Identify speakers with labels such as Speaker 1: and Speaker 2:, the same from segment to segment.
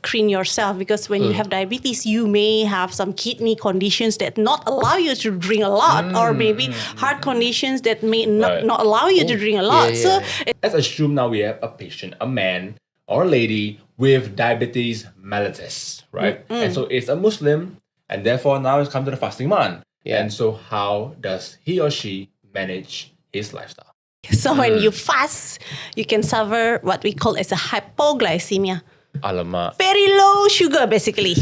Speaker 1: screen yourself, because when you have diabetes, you may have some kidney conditions that not allow you to drink a lot, or maybe heart conditions that may not allow you to drink a lot.
Speaker 2: Let's assume now we have a patient, a man or a lady with diabetes mellitus, right? And so it's a Muslim, and therefore now it's come to the fasting month. And so how does he or she manage his lifestyle?
Speaker 1: So when you fast, you can suffer what we call as a hypoglycemia.
Speaker 2: Alamak.
Speaker 1: Very low sugar, basically.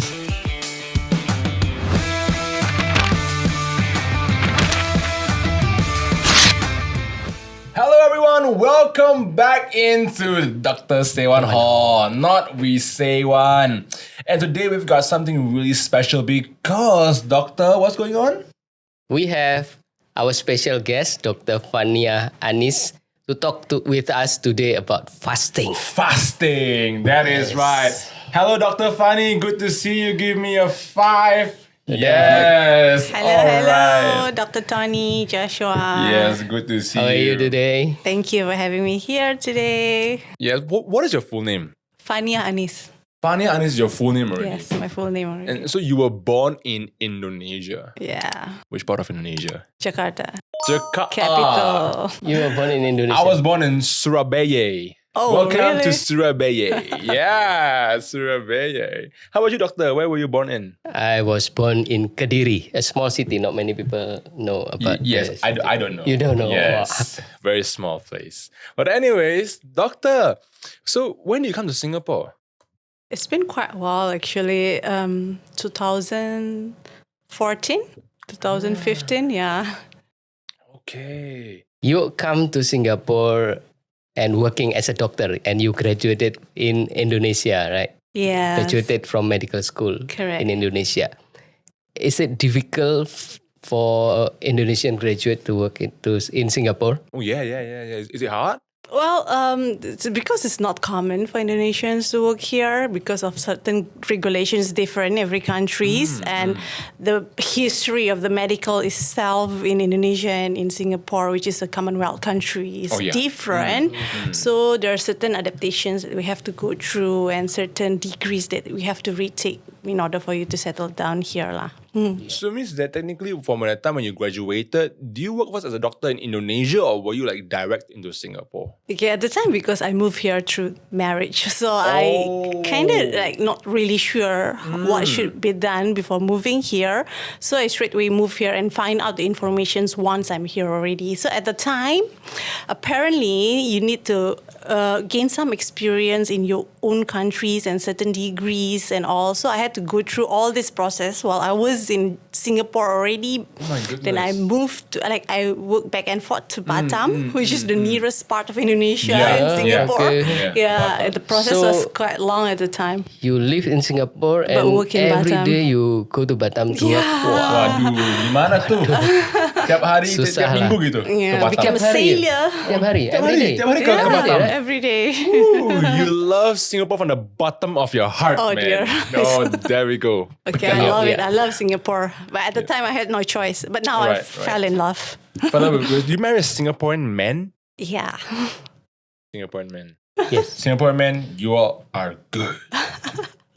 Speaker 2: Hello everyone, welcome back into Dr. Sewan Horh, not We Say One. And today we've got something really special because, Doctor, what's going on?
Speaker 3: We have our special guest, Dr. Fanniyah Anis, to talk with us today about fasting.
Speaker 2: Fasting, that is right. Hello, Dr. Fanny, good to see you. Give me a 5. Yes.
Speaker 1: Hello, Dr. Tony, Joshua.
Speaker 2: Yes, good to see you.
Speaker 3: How are you today?
Speaker 1: Thank you for having me here today.
Speaker 2: Yes, what is your full name?
Speaker 1: Fanniyah Anis.
Speaker 2: Fanniyah Anis is your full name already?
Speaker 1: Yes, my full name already.
Speaker 2: And so you were born in Indonesia.
Speaker 1: Yeah.
Speaker 2: Which part of Indonesia?
Speaker 1: Jakarta.
Speaker 2: Jakarta.
Speaker 1: Capital.
Speaker 3: You were born in Indonesia.
Speaker 2: I was born in Surabaya.
Speaker 1: Oh,
Speaker 2: Welcome
Speaker 1: really?
Speaker 2: to Surabaya. Yeah, Surabaya. How about you, doctor? Where were you born in?
Speaker 3: I was born in Kediri, a small city. Not many people know about
Speaker 2: Yes,
Speaker 3: this.
Speaker 2: I don't know.
Speaker 3: You don't know?
Speaker 2: Yes, very small place. But anyways, doctor, so when did you come to Singapore?
Speaker 1: It's been quite a while, actually. 2014, 2015, yeah.
Speaker 2: Okay.
Speaker 3: You come to Singapore and working as a doctor, and you graduated in Indonesia, right?
Speaker 1: Yeah.
Speaker 3: Graduated from medical school.
Speaker 1: Correct.
Speaker 3: In Indonesia. Is it difficult for Indonesian graduate to work in Singapore?
Speaker 2: Oh, yeah. Is it hard?
Speaker 1: Well, it's because it's not common for Indonesians to work here because of certain regulations different in every countries, and the history of the medical itself in Indonesia and in Singapore, which is a Commonwealth country, is different. So there are certain adaptations that we have to go through and certain degrees that we have to retake in order for you to settle down here lah.
Speaker 2: So it means that technically from the time when you graduated, do you work first as a doctor in Indonesia or were you like direct into Singapore?
Speaker 1: Okay, at the time, because I moved here through marriage, so I kind of like not really sure what should be done before moving here. So I straightway move here and find out the information once I'm here already. So at the time, apparently you need to gain some experience in your own countries and certain degrees and all. So I had to go through all this process while I was in Singapore already.
Speaker 2: Oh my goodness.
Speaker 1: Then I moved to, I worked back and forth to Batam, which is the nearest part of Indonesia in Singapore. The process was quite long at the time.
Speaker 3: You live in Singapore and
Speaker 1: work in
Speaker 3: every
Speaker 1: Batam.
Speaker 3: day you go to Batam to work.
Speaker 2: Waduh, gimana tuh? Tiap hari,
Speaker 3: Susah
Speaker 2: tiap
Speaker 3: lah.
Speaker 2: minggu gitu?
Speaker 1: Yeah,
Speaker 2: Ke Batam?
Speaker 1: became a sailor.
Speaker 3: Tiap hari, every day.
Speaker 2: Tiap hari ke Batam?
Speaker 1: Every day.
Speaker 2: Ooh, you love Singapore from the bottom of your heart,
Speaker 1: Oh,
Speaker 2: man.
Speaker 1: dear.
Speaker 2: Oh, there we go.
Speaker 1: Okay, I love it. I love Singapore. But at the time, I had no choice. But now I fell in love.
Speaker 2: Father, do you marry a Singaporean man?
Speaker 1: Yeah.
Speaker 2: Singaporean man.
Speaker 3: Yes.
Speaker 2: Singaporean men, you all are good.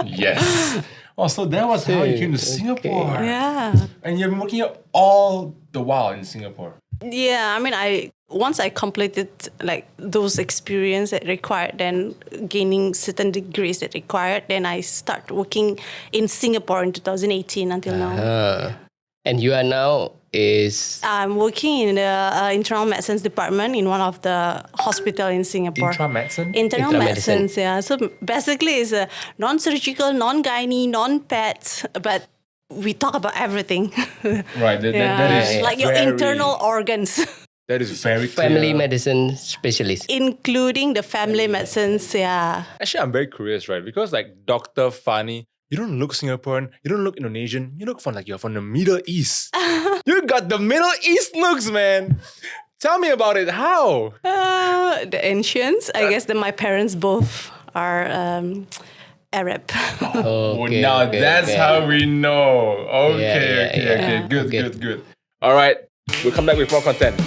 Speaker 2: Yes. Oh, so that was how you came to Singapore.
Speaker 1: Yeah.
Speaker 2: And you've been working here all the while in Singapore.
Speaker 1: Yeah, I mean, once I completed like those experience that required, then gaining certain degrees that required, then I start working in Singapore in 2018 until now.
Speaker 3: And you are now
Speaker 1: I'm working in the internal medicine department in one of the hospital in Singapore.
Speaker 2: Intramedicine?
Speaker 1: Internal
Speaker 3: Intramedicine.
Speaker 1: medicine, yeah. So basically, it's a non-surgical, non-gynae, non-pets, but we talk about everything.
Speaker 2: Right, that is
Speaker 1: like your
Speaker 2: very-
Speaker 1: internal organs.
Speaker 2: That is very
Speaker 3: family
Speaker 2: clear.
Speaker 3: medicine specialist.
Speaker 1: Including the family medicines, yeah.
Speaker 2: Actually, I'm very curious, right? Because like Dr. Fani, you don't look Singaporean, you don't look Indonesian, you look from like you're from the Middle East. You got the Middle East looks, man. Tell me about it. How?
Speaker 1: The ancients, I guess that my parents both are Arab.
Speaker 3: Okay,
Speaker 2: now
Speaker 3: okay,
Speaker 2: that's
Speaker 3: okay.
Speaker 2: how we know. Okay,
Speaker 3: Yeah.
Speaker 2: Good. All right, we'll come back with more content.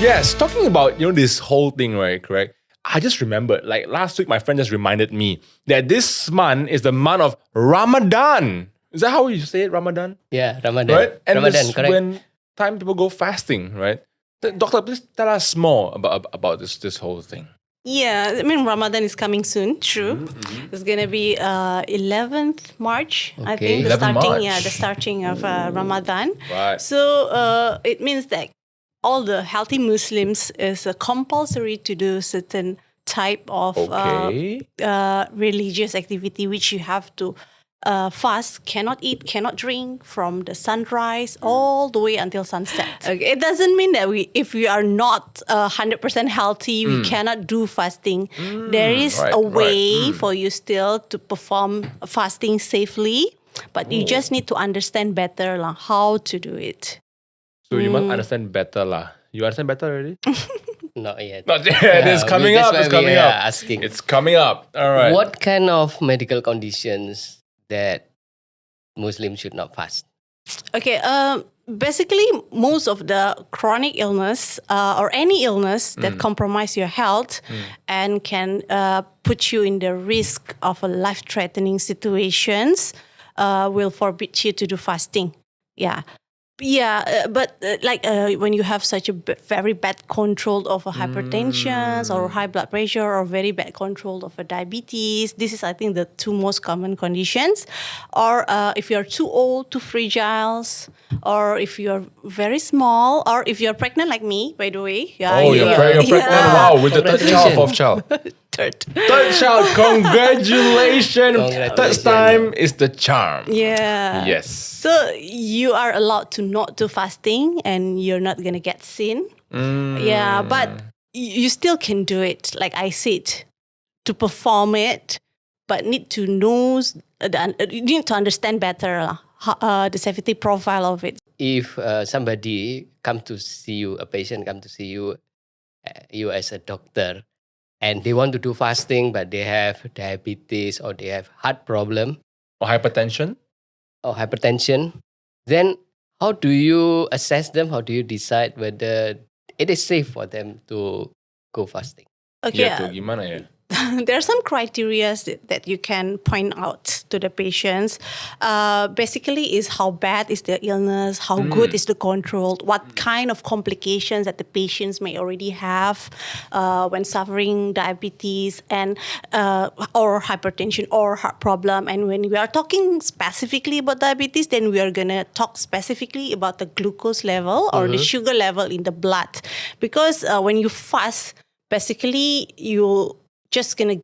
Speaker 2: Yes, talking about this whole thing, right? Correct. I just remembered, like last week, my friend just reminded me that this month is the month of Ramadan. Is that how you say it, Ramadan?
Speaker 3: Yeah, Ramadan.
Speaker 2: Right? And
Speaker 3: Ramadan,
Speaker 2: this
Speaker 3: correct.
Speaker 2: when time people go fasting, right? Doctor, please tell us more about this whole thing.
Speaker 1: Yeah, I mean Ramadan is coming soon. True, it's gonna be 11th March. I
Speaker 3: Okay.
Speaker 1: think the
Speaker 2: 11
Speaker 1: starting.
Speaker 2: March.
Speaker 1: Yeah, the starting of Ramadan.
Speaker 2: Right.
Speaker 1: So it means that all the healthy Muslims is compulsory to do certain type of
Speaker 2: Okay.
Speaker 1: religious activity which you have to fast, cannot eat, cannot drink from the sunrise all the way until sunset. Okay. It doesn't mean that if we are not 100% healthy, we cannot do fasting. There is
Speaker 2: right,
Speaker 1: a way
Speaker 2: right.
Speaker 1: for you still to perform fasting safely, but you just need to understand better how to do it.
Speaker 2: So you must understand better lah. You understand better already?
Speaker 3: Not yet.
Speaker 2: Not yet. It's coming
Speaker 3: That's
Speaker 2: up.
Speaker 3: why
Speaker 2: It's
Speaker 3: we
Speaker 2: coming
Speaker 3: are
Speaker 2: up.
Speaker 3: asking.
Speaker 2: It's coming up. All right.
Speaker 3: What kind of medical conditions that Muslims should not fast?
Speaker 1: Okay, basically, most of the chronic illness or any illness that compromise your health and can put you in the risk of a life-threatening situations will forbid you to do fasting. Yeah. Yeah, but when you have such a very bad control of a hypertension or high blood pressure or very bad control of a diabetes, this is, I think, the two most common conditions. Or if you're too old, too fragile, or if you're very small, or if you're pregnant like me, by the way. Yeah,
Speaker 2: Oh, you're pregnant.
Speaker 1: Yeah.
Speaker 2: Wow, with the third child, fourth child.
Speaker 1: Third.
Speaker 2: Third child, congratulations.
Speaker 3: Congratulations.
Speaker 2: Third time is the charm.
Speaker 1: Yeah.
Speaker 2: Yes.
Speaker 1: So you are allowed to not do fasting and you're not going to get sin. Yeah, but you still can do it, like I said, to perform it, but need to know, you need to understand better the safety profile of it.
Speaker 3: If somebody come to see you, a patient come to see you, you as a doctor, and they want to do fasting, but they have diabetes or they have heart problem
Speaker 2: Or hypertension.
Speaker 3: or hypertension, then how do you assess them? How do you decide whether it is safe for them to go fasting?
Speaker 1: Okay,
Speaker 2: Ya tu gimana ya?
Speaker 1: there are some criteria that you can point out to the patients. Basically, is how bad is the illness, how good is the control, what kind of complications that the patients may already have when suffering diabetes and or hypertension or heart problem. And when we are talking specifically about diabetes, then we are gonna talk specifically about the glucose level or the sugar level in the blood, because when you fast, basically you just gonna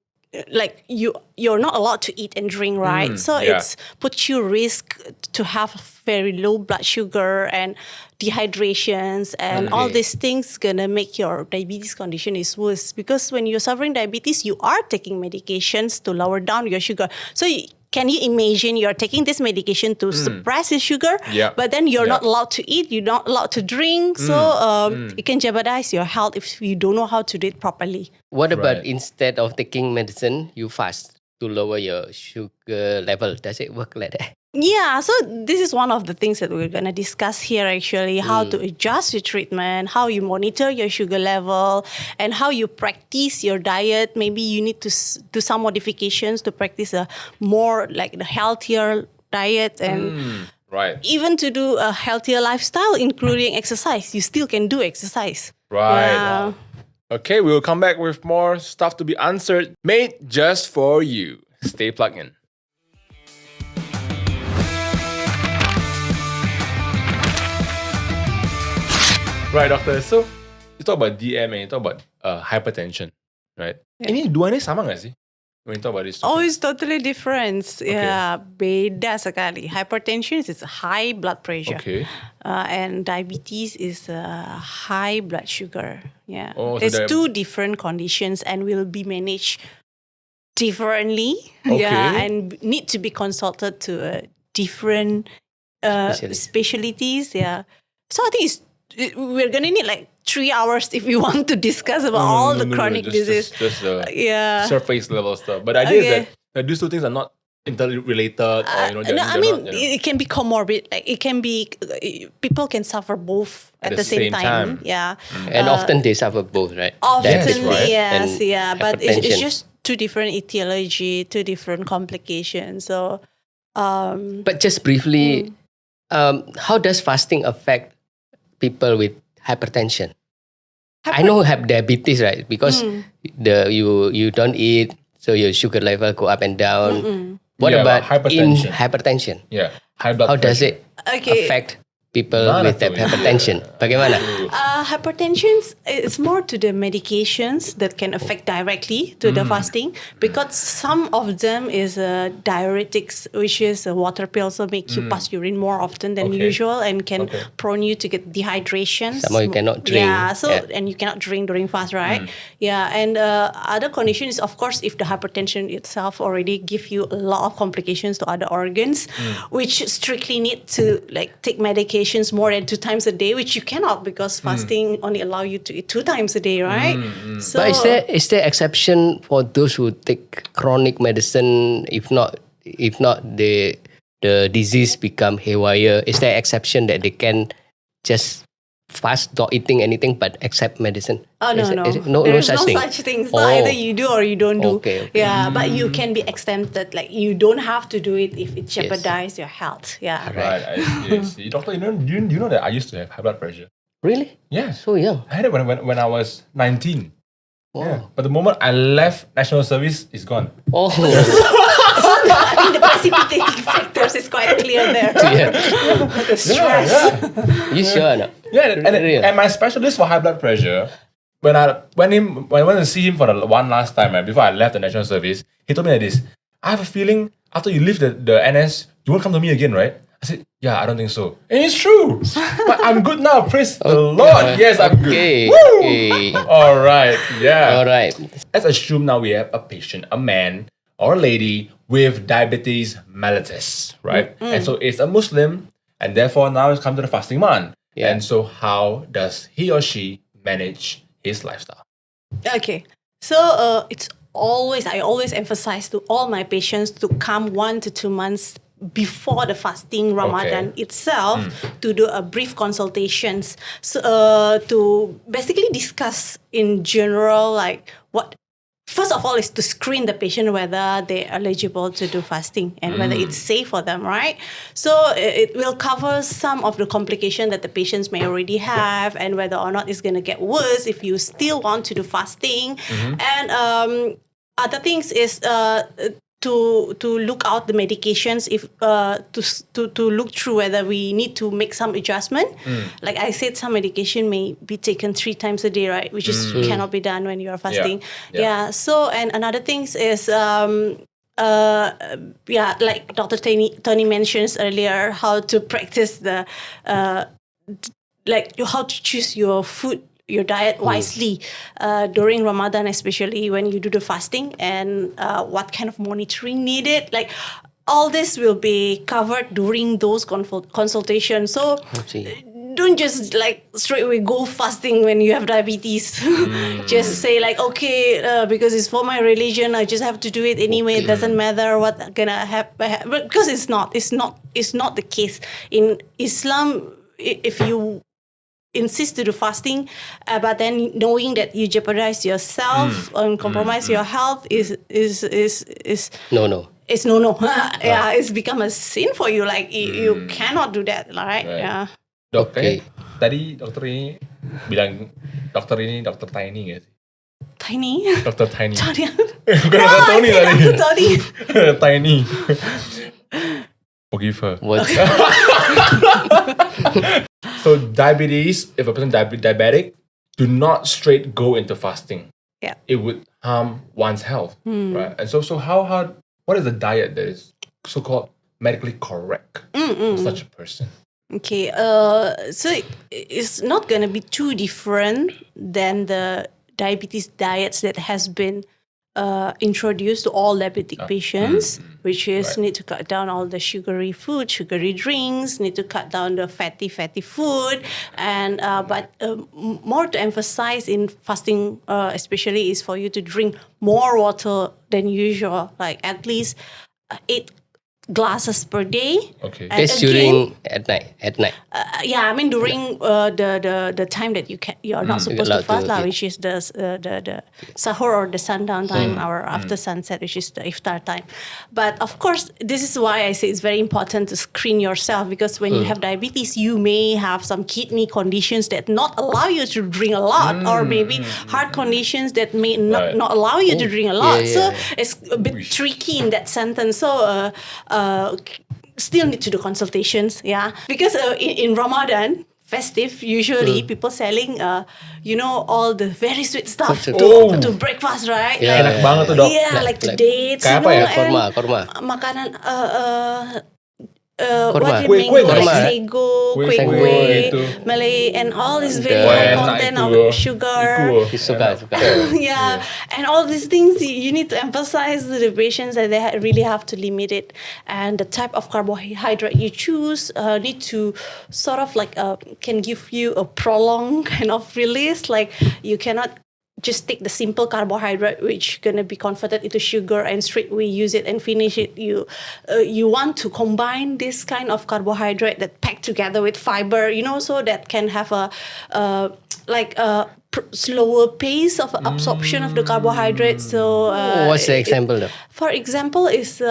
Speaker 1: you're not allowed to eat and drink, right? So
Speaker 2: yeah.
Speaker 1: it's puts you risk to have very low blood sugar and dehydrations and all
Speaker 3: Okay.
Speaker 1: these things gonna make your diabetes condition is worse, because when you're suffering diabetes, you are taking medications to lower down your sugar. So can you imagine you're taking this medication to suppress your sugar,
Speaker 2: Yeah.
Speaker 1: but then you're
Speaker 2: Yeah.
Speaker 1: not allowed to eat, you're not allowed to drink. So it can jeopardize your health if you don't know how to do it properly.
Speaker 3: What about
Speaker 2: Right.
Speaker 3: instead of taking medicine, you fast to lower your sugar level? Does it work like that?
Speaker 1: Yeah, so this is one of the things that we're going to discuss here actually, how to adjust your treatment, how you monitor your sugar level, and how you practice your diet. Maybe you need to do some modifications to practice a more like the healthier diet and
Speaker 2: Right.
Speaker 1: even to do a healthier lifestyle, including exercise. You still can do exercise.
Speaker 2: Right.
Speaker 1: Yeah.
Speaker 2: Okay, we will come back with more stuff to be answered, made just for you. Stay plugged in. Right, doctor. So you talk about DM and you talk about hypertension, right? Ini dua ni sama nggak sih? When you talk about this.
Speaker 1: Oh, it's totally different. Yeah, beda sekali. Hypertension is high blood pressure.
Speaker 2: Okay.
Speaker 1: And diabetes is high blood sugar. Yeah.
Speaker 2: Oh, so
Speaker 1: It's
Speaker 2: they're-
Speaker 1: two different conditions and will be managed differently.
Speaker 2: Okay.
Speaker 1: Yeah, and need to be consulted to different specialties. Yeah. So I think we're going to need like 3 hours if we want to discuss about all the chronic disease.
Speaker 2: Just
Speaker 1: Yeah.
Speaker 2: surface level stuff. But the idea is that these two things are not interrelated or
Speaker 1: No,
Speaker 2: they're
Speaker 1: I
Speaker 2: not,
Speaker 1: mean, it can be comorbid. Like it can be, people can suffer both at the same time. Yeah.
Speaker 3: And often they suffer both, right?
Speaker 1: Often,
Speaker 2: Yes, right.
Speaker 1: yes,
Speaker 3: and
Speaker 1: yeah. But it's
Speaker 3: hypertension.
Speaker 1: just two different etiology, two different complications. So,
Speaker 3: But just briefly, how does fasting affect people with hypertension? I know have diabetes, right? Because you don't eat, so your sugar level go up and down. What
Speaker 2: Yeah,
Speaker 3: about
Speaker 2: but
Speaker 3: in
Speaker 2: hypertension.
Speaker 3: hypertension?
Speaker 2: Yeah, high blood
Speaker 3: How does
Speaker 2: pressure.
Speaker 3: it
Speaker 1: Okay.
Speaker 3: affect people
Speaker 2: Mana
Speaker 3: with
Speaker 2: tu,
Speaker 3: hypertension?
Speaker 2: yeah.
Speaker 3: Bagaimana?
Speaker 1: Hypertension is more to the medications that can affect directly to the fasting, because some of them is diuretics, which is a water pill, so make you pass urine more often than
Speaker 2: Okay.
Speaker 1: usual and can
Speaker 2: Okay.
Speaker 1: prone you to get dehydration.
Speaker 3: Some more you cannot drink.
Speaker 1: Yeah, so
Speaker 3: Yeah.
Speaker 1: and you cannot drink during fast, right? Yeah, and other condition is, of course, if the hypertension itself already give you a lot of complications to other organs, which strictly need to like take medications more than 2 times a day, which you cannot because fasting only allow you to eat 2 times a day, right? So
Speaker 3: But is there exception for those who take chronic medicine? If not, the disease become haywire. Is there exception that they can just fast, not eating anything but accept medicine?
Speaker 1: Oh, no, no.
Speaker 3: No
Speaker 1: There's no
Speaker 3: such thing.
Speaker 1: such thing. It's not either you do or you don't do.
Speaker 3: Okay.
Speaker 1: Yeah, but you can be exempted. Like you don't have to do it if it jeopardizes your health. Yeah.
Speaker 2: Right, I see. Doctor, you know that I used to have high blood pressure.
Speaker 3: Really?
Speaker 2: Yeah.
Speaker 3: So young.
Speaker 2: I had it when I was 19.
Speaker 3: Wow.
Speaker 2: Yeah. But the moment I left national service, it's gone.
Speaker 3: Oh.
Speaker 1: I think the precipitating factors is quite clear there.
Speaker 3: Yeah.
Speaker 1: The stress.
Speaker 3: You sure or not?
Speaker 2: Yeah,
Speaker 3: Real.
Speaker 2: and my specialist for high blood pressure, when I went to see him for the one last time, before I left the national service, he told me like this: I have a feeling after you leave the NS, you won't come to me again, right? I said, yeah, I don't think so. And it's true. But I'm good now. Praise the Lord. Yes, I'm good. Woo!
Speaker 3: Okay.
Speaker 2: All right. Yeah.
Speaker 3: All right.
Speaker 2: Let's assume now we have a patient, a man or a lady with diabetes mellitus, right? And so it's a Muslim, and therefore now it's come to the fasting month.
Speaker 3: Yeah.
Speaker 2: And so how does he or she manage his lifestyle?
Speaker 1: Okay. So I always emphasize to all my patients to come 1 to 2 months before the fasting Ramadan itself to do a brief consultations, so to basically discuss in general like what. First of all, is to screen the patient whether they're eligible to do fasting and whether it's safe for them, right? So it will cover some of the complication that the patients may already have and whether or not it's going to get worse if you still want to do fasting. And other things is to look out the medications, if to look through whether we need to make some adjustment. Like I said, some medication may be taken 3 times a day, right? Which is cannot be done when you are fasting.
Speaker 2: Yeah.
Speaker 1: So and another things is like Dr. Tony mentions earlier, how to practice the like how to choose your food, your diet wisely during Ramadan, especially when you do the fasting, and what kind of monitoring needed. Like all this will be covered during those consultations. So don't just like straight away go fasting when you have diabetes. Just say like, okay, because it's for my religion, I just have to do it anyway. It doesn't matter what gonna happen, because it's not the case in Islam. If you insist to do fasting, but then knowing that you jeopardize yourself and compromise your health is
Speaker 3: No.
Speaker 1: it's no. Yeah, it's become a sin for you. Like you cannot do that, right? Yeah.
Speaker 2: Dokter, tadi dokter ini bilang dokter Tiny nggak sih?
Speaker 1: Tiny.
Speaker 2: Dokter Tiny.
Speaker 1: Tony.
Speaker 2: Bukan dokter Tony
Speaker 1: I said
Speaker 2: tadi.
Speaker 1: Dr. Tony.
Speaker 2: Tiny. Forgive her.
Speaker 3: What?
Speaker 2: So diabetes, if a person diabetic, do not straight go into fasting.
Speaker 1: Yeah.
Speaker 2: It would harm one's health, right? And so how what is the diet that is so-called medically correct for such a person?
Speaker 1: Okay. So it's not gonna be too different than the diabetes diets that has been introduced to all diabetic patients, which is need to cut down all the sugary food, sugary drinks, need to cut down the fatty food, and but more to emphasize in fasting, especially, is for you to drink more water than usual, like at least 8 glasses per day.
Speaker 2: Okay.
Speaker 1: And
Speaker 3: That's during at night.
Speaker 1: yeah, I mean during the time that you are not supposed to
Speaker 3: allowed
Speaker 1: fast
Speaker 3: to
Speaker 1: lah,
Speaker 3: eat.
Speaker 1: which is the sahur or the sundown time or after sunset, which is the iftar time. But of course, this is why I say it's very important to screen yourself, because when you have diabetes, you may have some kidney conditions that not allow you to drink a lot, or maybe heart conditions that may
Speaker 2: Right.
Speaker 1: not allow you to drink a lot.
Speaker 3: yeah,
Speaker 1: So
Speaker 3: yeah.
Speaker 1: it's a bit tricky in that sentence. So still need to do consultations, yeah, because in Ramadan festive, usually people selling all the very sweet stuff
Speaker 3: Oh.
Speaker 1: to breakfast, right?
Speaker 3: Yeah,
Speaker 2: Enak banget tuh, Dok.
Speaker 1: Yeah, like the dates,
Speaker 2: Kayak apa ya?
Speaker 1: and
Speaker 3: Korma.
Speaker 1: makanan
Speaker 3: Korma.
Speaker 1: what do you mean,
Speaker 2: Kuih
Speaker 1: like
Speaker 3: korma, right?
Speaker 1: sago,
Speaker 2: Kuih
Speaker 1: kuih,
Speaker 2: gitu.
Speaker 1: Malay, and all this very
Speaker 3: The-
Speaker 1: high
Speaker 2: Enak
Speaker 1: content
Speaker 2: itu,
Speaker 1: of
Speaker 2: loh.
Speaker 1: sugar.
Speaker 2: Iku,
Speaker 3: Suka.
Speaker 1: Yeah, and all these things you need to emphasize to the patients that they really have to limit it, and the type of carbohydrate you choose need to sort of like can give you a prolonged kind of release. Like you cannot just take the simple carbohydrate which gonna be converted into sugar and straight away use it and finish it. You want to combine this kind of carbohydrate that packed together with fiber, so that can have a slower pace of absorption of the carbohydrates. So
Speaker 3: What's the example though?
Speaker 1: for example, is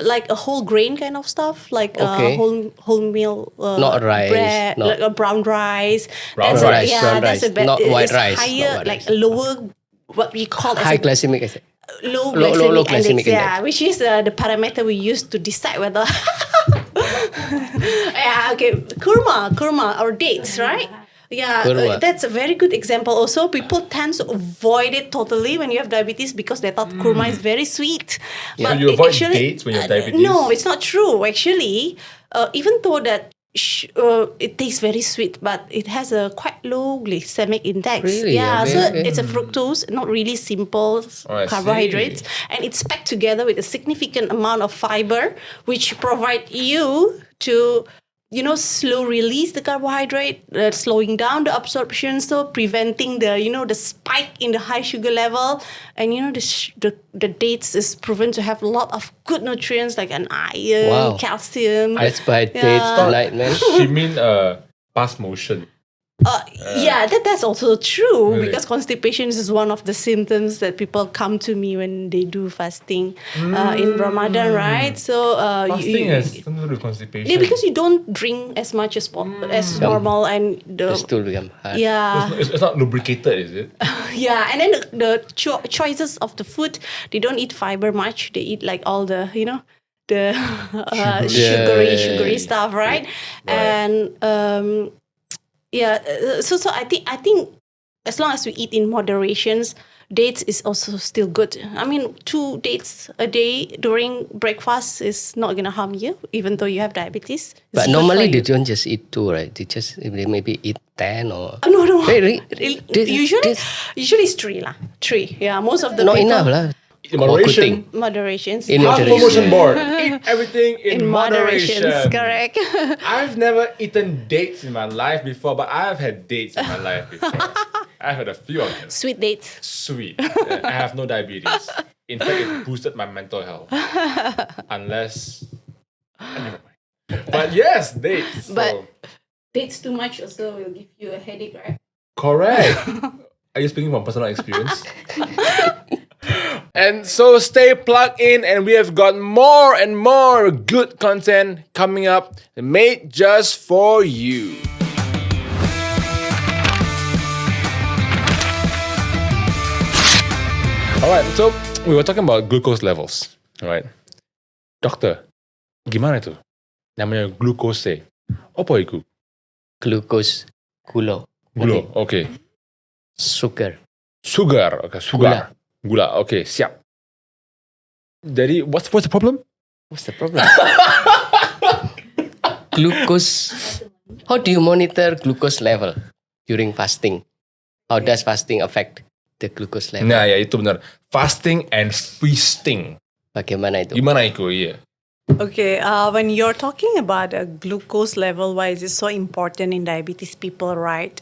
Speaker 1: like a whole grain kind of stuff, like
Speaker 3: Okay.
Speaker 1: wholemeal
Speaker 3: Not rice,
Speaker 1: bread,
Speaker 3: not-
Speaker 1: like a brown rice.
Speaker 2: Brown
Speaker 3: rice, brown
Speaker 1: that's
Speaker 3: rice, not white rice, not
Speaker 1: higher,
Speaker 3: white
Speaker 1: like
Speaker 3: rice.
Speaker 1: lower, what we call as
Speaker 3: High
Speaker 1: a
Speaker 3: glycemic acid.
Speaker 1: low
Speaker 3: Low
Speaker 1: glycemic,
Speaker 3: glycemic
Speaker 1: index, yeah,
Speaker 3: index.
Speaker 1: which is the parameter we use to decide whether. Yeah, okay, kurma or dates, right? Yeah,
Speaker 3: Kurma.
Speaker 1: that's a very good example. Also, people tend to avoid it totally when you have diabetes because they thought kurma is very sweet.
Speaker 2: So you avoid dates when you have diabetes?
Speaker 1: No, it's not true. Actually, even though that it tastes very sweet, but it has a quite low glycemic index.
Speaker 3: Really?
Speaker 1: Yeah,
Speaker 3: Okay,
Speaker 1: so
Speaker 3: okay.
Speaker 1: it's a fructose, not really simple
Speaker 2: I
Speaker 1: carbohydrates,
Speaker 2: see.
Speaker 1: and it's packed together with a significant amount of fiber, which provide you to slow release the carbohydrate, slowing down the absorption, so preventing the spike in the high sugar level. And the dates is proven to have a lot of good nutrients like an iron,
Speaker 3: Wow.
Speaker 1: calcium.
Speaker 3: Let's buy dates
Speaker 1: Yeah.
Speaker 3: tonight, man.
Speaker 2: She mean fast motion.
Speaker 1: Yeah, that's also true,
Speaker 2: Really?
Speaker 1: because constipation is one of the symptoms that people come to me when they do fasting in Ramadan, right? So
Speaker 2: Fasting has something to do with constipation.
Speaker 1: yeah, because you don't drink as much as normal, and
Speaker 3: The stool become hard.
Speaker 1: yeah.
Speaker 2: It's not lubricated, is it?
Speaker 1: Yeah, and then the choices of the food, they don't eat fiber much. They eat like all the the sugary stuff, right? And yeah, so I think as long as we eat in moderations, dates is also still good. I mean, 2 dates a day during breakfast is not gonna harm you, even though you have diabetes. It's
Speaker 3: But
Speaker 1: good
Speaker 3: normally
Speaker 1: for
Speaker 3: they
Speaker 1: you.
Speaker 3: don't just eat 2, right? They maybe eat 10 or...
Speaker 1: No.
Speaker 3: Really?
Speaker 1: Usually it's 3 lah. 3. Yeah, most of the
Speaker 3: Not
Speaker 1: people.
Speaker 3: enough lah.
Speaker 2: In moderation.
Speaker 1: Moderations.
Speaker 3: In
Speaker 2: Health
Speaker 3: moderation.
Speaker 2: promotion board. Eat everything in
Speaker 1: moderations,
Speaker 2: moderation.
Speaker 1: correct.
Speaker 2: I've never eaten dates in my life before, but I've had dates in my life before. I've had a few of them.
Speaker 1: Sweet dates.
Speaker 2: Sweet. I have no diabetes. In fact, it boosted my mental health. Unless... Never mind. But yes, dates.
Speaker 1: But dates too much also will give you a headache, right?
Speaker 2: Correct. Are you speaking from personal experience? And so stay plugged in, and we have got more and more good content coming up made just for you. Alright, so we were talking about glucose levels. Alright. Dokter, gimana tuh? Namanya glucose. Apa itu?
Speaker 3: Glucose, gula.
Speaker 2: Gula, okay.
Speaker 3: Sugar.
Speaker 2: Sugar, okay, sugar. Gula, okay, siap. Jadi, what's the problem?
Speaker 3: What's the problem? Glucose. How do you monitor glucose level during fasting? How does fasting affect the glucose level?
Speaker 2: Nah, ya itu benar. Fasting and feasting.
Speaker 3: Bagaimana itu?
Speaker 2: Gimana itu? Iya.
Speaker 1: Okay, when you're talking about a glucose level, why is it so important in diabetes people, right?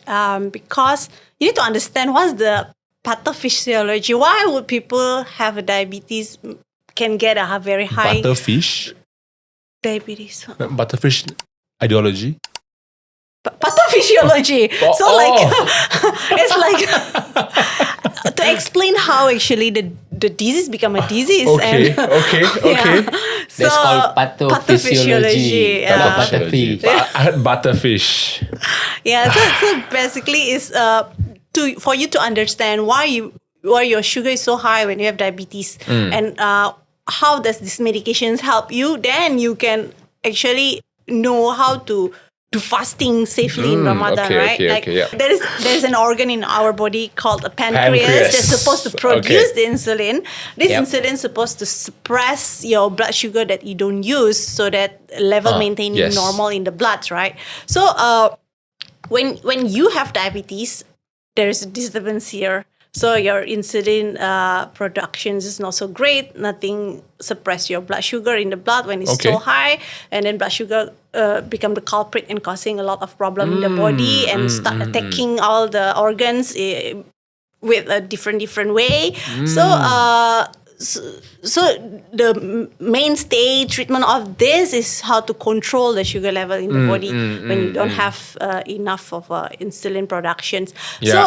Speaker 1: Because you need to understand what's the pathophysiology. Why would people have a diabetes can get a very high
Speaker 2: Butterfish?
Speaker 1: diabetes.
Speaker 2: Butterfish ideology?
Speaker 1: Pathophysiology. So it's like to explain how actually the disease become a disease.
Speaker 2: Okay.
Speaker 1: So
Speaker 3: That's called pathophysiology.
Speaker 1: Yeah.
Speaker 3: Butterfish.
Speaker 2: I heard butterfish.
Speaker 1: Yeah. So basically, is for you to understand why your sugar is so high when you have diabetes, and how does these medications help you? Then you can actually know how to do fasting safely in Ramadan, right? There's an organ in our body called a pancreas that's supposed to produce the insulin. This insulin is supposed to suppress your blood sugar that you don't use, so that level maintaining normal in the blood, right? So when you have diabetes, there's a disturbance here. So your insulin production is not so great. Nothing suppress your blood sugar in the blood when it's so high, and then blood sugar become the culprit and causing a lot of problem in the body and start attacking all the organs with a different way. So the mainstay treatment of this is how to control the sugar level in the body when you don't have enough of insulin productions. So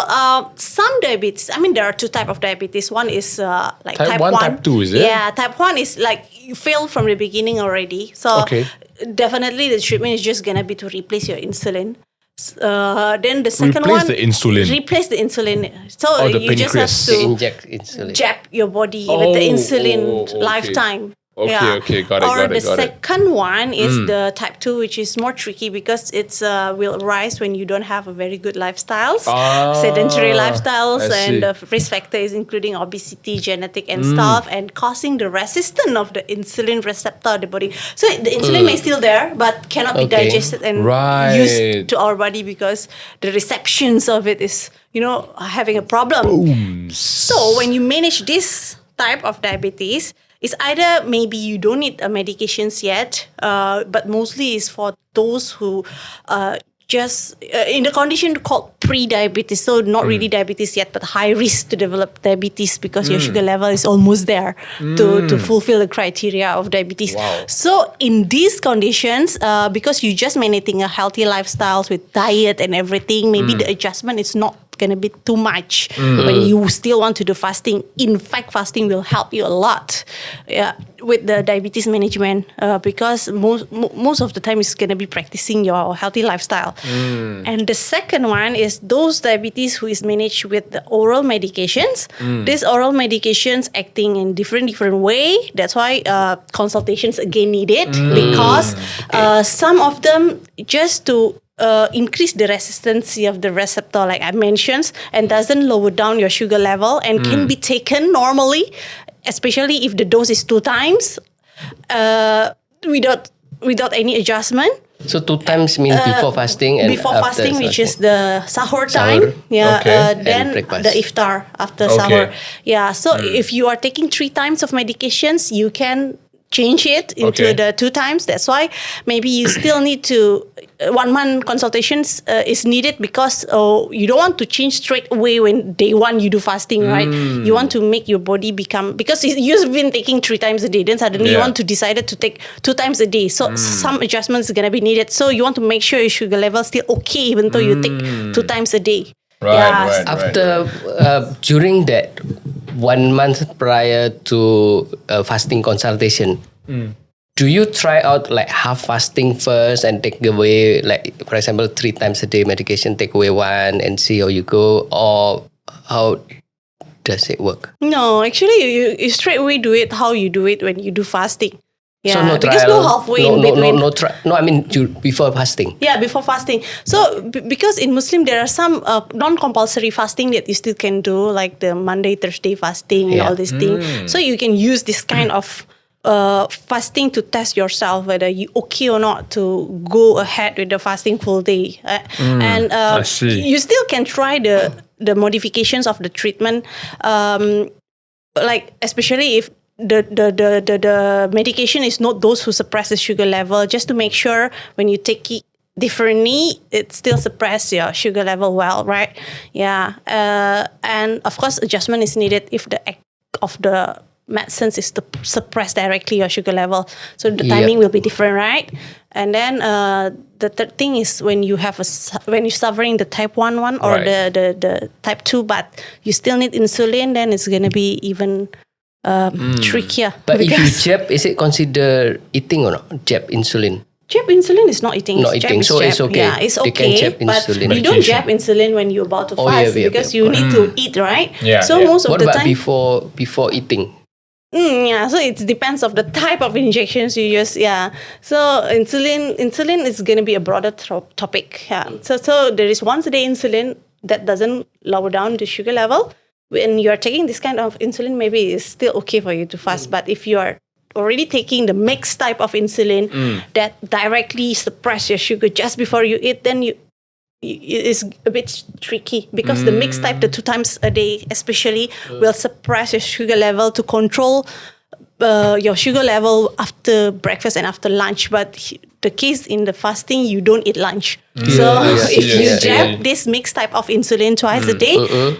Speaker 1: some diabetes, there are two types of diabetes. One is like type 1.
Speaker 2: Type 2, is it?
Speaker 1: Yeah, type 1 is like you failed from the beginning already. So definitely the treatment is just going to be to replace your insulin. Then the second
Speaker 2: Replace
Speaker 1: one,
Speaker 2: the insulin.
Speaker 1: Replace the insulin. So you just have
Speaker 2: pancreas.
Speaker 1: to
Speaker 3: Inject insulin.
Speaker 1: jab your body with the insulin lifetime.
Speaker 2: Okay, got it.
Speaker 1: The second one is the type 2, which is more tricky because it's will arise when you don't have a very good lifestyles, sedentary lifestyles, and the risk factor is including obesity, genetic and stuff, and causing the resistance of the insulin receptor of the body. So the insulin may still there, but cannot be digested and used to our body because the receptions of it is, having a problem.
Speaker 2: Boom.
Speaker 1: So when you manage this type of diabetes, it's either maybe you don't need medications yet, but mostly is for those who just in the condition called pre-diabetes, so not really diabetes yet, but high risk to develop diabetes because your sugar level is almost there to fulfill the criteria of diabetes.
Speaker 2: Wow.
Speaker 1: So in these conditions, because you just managing a healthy lifestyle with diet and everything, maybe the adjustment is not going to be too much when you still want to do fasting. In fact, fasting will help you a lot with the diabetes management because most of the time it's going to be practicing your healthy lifestyle. And the second one is those diabetes who is managed with the oral medications. These oral medications acting in different way. That's why consultations again needed because some of them just to increase the resistance of the receptor, like I mentioned, and doesn't lower down your sugar level and can be taken normally, especially if the dose is 2 times without any adjustment.
Speaker 3: So 2 times means before fasting and
Speaker 1: before
Speaker 3: after
Speaker 1: fasting, which
Speaker 3: fasting.
Speaker 1: is the sahur time. Then
Speaker 3: breakfast.
Speaker 1: the iftar after sahur. So if you are taking 3 times of medications, you can change it into the 2 times. That's why maybe you still need to 1 month consultations is needed because you don't want to change straight away when day 1 you do fasting, right? You want to make your body become, because you've been taking 3 times a day, then suddenly you want to decide to take 2 times a day. So some adjustments are going to be needed. So you want to make sure your sugar level is still okay even though you take 2 times a day.
Speaker 2: Right.
Speaker 3: After during that 1 month prior to fasting consultation, do you try out like half fasting first and take away, like for example 3 times a day medication, take away 1 and see how you go, or how does it work?
Speaker 1: No, actually you straight away do it how you do it when you do fasting.
Speaker 3: So no
Speaker 1: because
Speaker 3: trial,
Speaker 1: no halfway in between.
Speaker 3: I mean before fasting.
Speaker 1: Yeah, before fasting. So because in Muslim there are some non-compulsory fasting that you still can do, like the Monday, Thursday fasting and all these things. So you can use this kind of fasting to test yourself whether you okay or not to go ahead with the fasting full day. And
Speaker 2: I see.
Speaker 1: you still can try the modifications of the treatment, like especially if the medication is not those who suppress the sugar level, just to make sure when you take it differently, it still suppress your sugar level well, right? And of course adjustment is needed if the act of the medicines is to suppress directly your sugar level. So the timing will be different, right? And then the third thing is when you have when you're suffering the type 1 one or the type 2, but you still need insulin, then it's gonna be even trickier.
Speaker 3: But if you jab, is it considered eating or not? Jab insulin.
Speaker 1: Jab insulin is not eating.
Speaker 3: Not eating, so it's okay.
Speaker 1: Yeah, it's
Speaker 3: They can
Speaker 1: okay.
Speaker 3: jab
Speaker 1: But
Speaker 3: insulin.
Speaker 1: you don't jab insulin when you're about to fast because you need to eat, right?
Speaker 2: Yeah,
Speaker 1: so most of
Speaker 3: What
Speaker 1: the
Speaker 3: about
Speaker 1: time,
Speaker 3: before eating?
Speaker 1: yeah. So it depends of the type of injections you use. Yeah. So insulin is going to be a broader topic. Yeah. So there is once a day insulin that doesn't lower down the sugar level. When you are taking this kind of insulin, maybe it's still okay for you to fast. But if you are already taking the mixed type of insulin that directly suppress your sugar just before you eat, then it's a bit tricky because the mixed type, the 2 times a day especially, will suppress your sugar level to control your sugar level after breakfast and after lunch. But the case in the fasting, you don't eat lunch. So if you jab this mixed type of insulin twice a day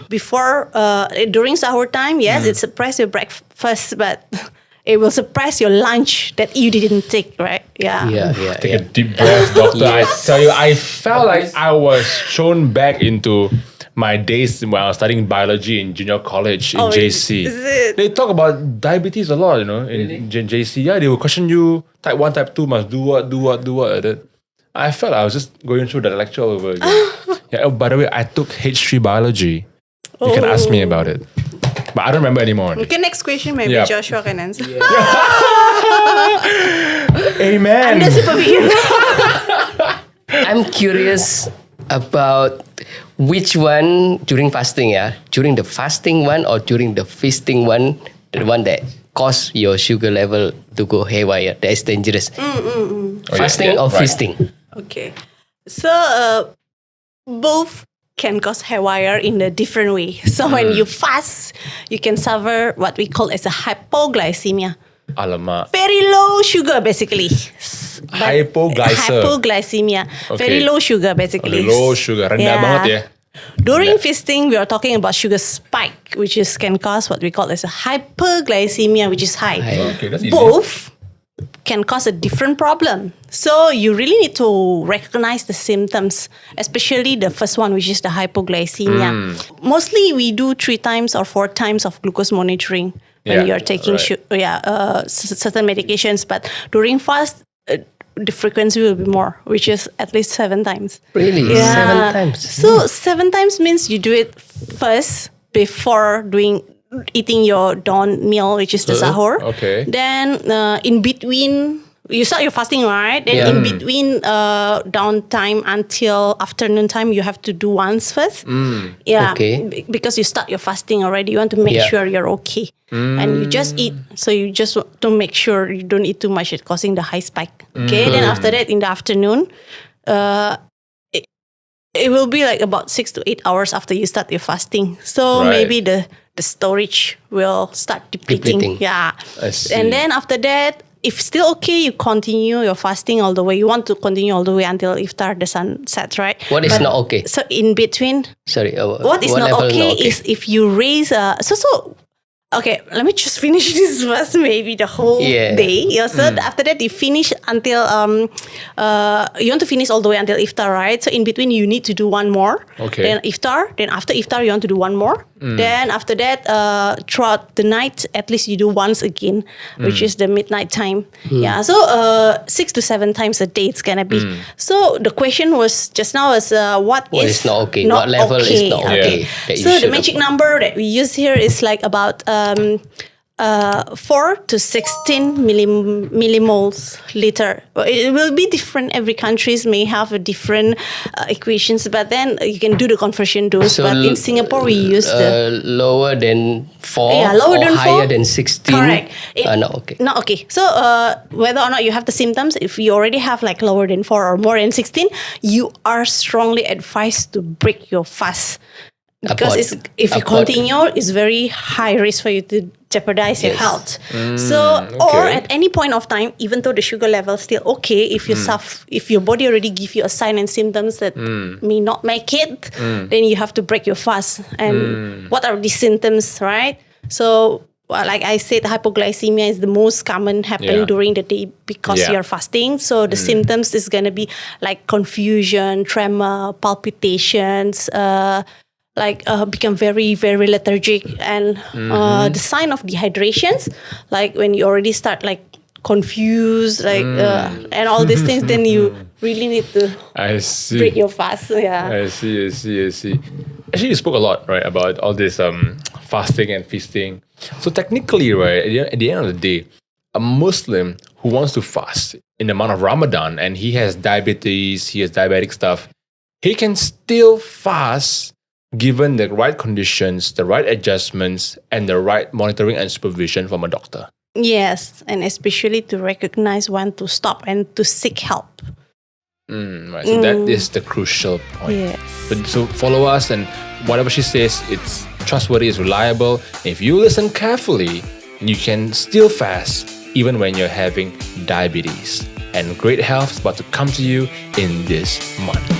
Speaker 1: before, during sahur time, yes, it suppresses your breakfast, but it will suppress your lunch that you didn't take, right?
Speaker 2: Take a deep breath, doctor. I tell you, I felt like I was thrown back into my days when I was studying biology in junior college in JC.
Speaker 1: Is it?
Speaker 2: They talk about diabetes a lot, in JC. Yeah, they will question you, type 1, type 2 must do what. I felt I was just going through that lecture all over again. By the way, I took H3 biology. You can ask me about it. But I don't remember anymore.
Speaker 1: Okay, next question, maybe Joshua can answer.
Speaker 2: Amen.
Speaker 1: I'm the supervision.
Speaker 3: I'm curious about which one during fasting, during the fasting one or during the feasting one, the one that cause your sugar level to go haywire, that is dangerous. Fasting or feasting?
Speaker 1: Okay, so both can cause haywire in a different way. So when you fast, you can suffer what we call as a hypoglycemia.
Speaker 2: Alamak.
Speaker 1: Very low sugar, basically. Hypoglycemia. Very low sugar, basically.
Speaker 2: Low sugar. Rendah banget ya.
Speaker 1: During feasting, we are talking about sugar spike, which can cause what we call as a hyperglycemia, which is high.
Speaker 2: Okay, that's easy.
Speaker 1: Both can cause a different problem. So you really need to recognize the symptoms, especially the first one, which is the hypoglycemia. Mostly we do 3 times or 4 times of glucose monitoring when you're taking certain medications. But during fast, the frequency will be more, which is at least 7 times.
Speaker 3: Really? 7 times?
Speaker 1: So 7 times means you do it first before eating your dawn meal, which is the sahur.
Speaker 2: Okay.
Speaker 1: Then in between, you start your fasting, right? Then in between downtime until afternoon time, you have to do once first.
Speaker 3: Okay.
Speaker 1: Because you start your fasting already. You want to make sure you're okay. And you just eat. So you just want to make sure you don't eat too much. It's causing the high spike. Okay. Then after that, in the afternoon, it will be like about 6 to 8 hours after you start your fasting. So maybe the storage will start depleting. Yeah.
Speaker 2: I see.
Speaker 1: And then after that, if still okay, you continue your fasting all the way. You want to continue all the way until iftar, the sun sets, right?
Speaker 3: What is not okay?
Speaker 1: So in between,
Speaker 3: Sorry.
Speaker 1: what is not okay is if you raise okay, let me just finish this first, maybe the whole day. So after that, you finish until you want to finish all the way until iftar, right? So in between, you need to do one more.
Speaker 2: Okay.
Speaker 1: Then iftar. Then after iftar, you want to do one more. Then after that, throughout the night, at least you do once again, which is the midnight time. Yeah. So 6 to 7 times a day it's gonna be. So the question was just now is what is
Speaker 3: not okay? What level is not okay?
Speaker 1: So the magic number that we use here is like about 4 to 16 millimoles liter. It will be different. Every countries may have a different equations, but then you can do the conversion dose.
Speaker 3: So
Speaker 1: but in Singapore, we use the
Speaker 3: lower than 4
Speaker 1: lower
Speaker 3: or
Speaker 1: than
Speaker 3: higher
Speaker 1: 4?
Speaker 3: than 16.
Speaker 1: Correct.
Speaker 3: Not okay.
Speaker 1: Not okay. So whether or not you have the symptoms, if you already have like lower than 4 or more than 16, you are strongly advised to break your fast. Because if you continue, it's very high risk for you to jeopardize your health. Or at any point of time, even though the sugar level is still okay, if you if your body already give you a sign and symptoms that may not make it, then you have to break your fast. And what are these symptoms, right? So like I said, hypoglycemia is the most common happen during the day because you're fasting. So the symptoms is gonna be like confusion, tremor, palpitations, become very, very lethargic, and the sign of dehydrations, like when you already start like confused, and all these things, then you really need to break your fast.
Speaker 2: I see. Actually, you spoke a lot, right, about all this fasting and feasting. So technically, right, at the end of the day, a Muslim who wants to fast in the month of Ramadan and he has diabetes, he has diabetic stuff, he can still fast given the right conditions, the right adjustments, and the right monitoring and supervision from a doctor.
Speaker 1: Yes, and especially to recognize when to stop and to seek help.
Speaker 2: Right. So that is the crucial point.
Speaker 1: Yes.
Speaker 2: So follow us, and whatever she says, it's trustworthy, it's reliable. If you listen carefully, you can still fast even when you're having diabetes. And great health is about to come to you in this month.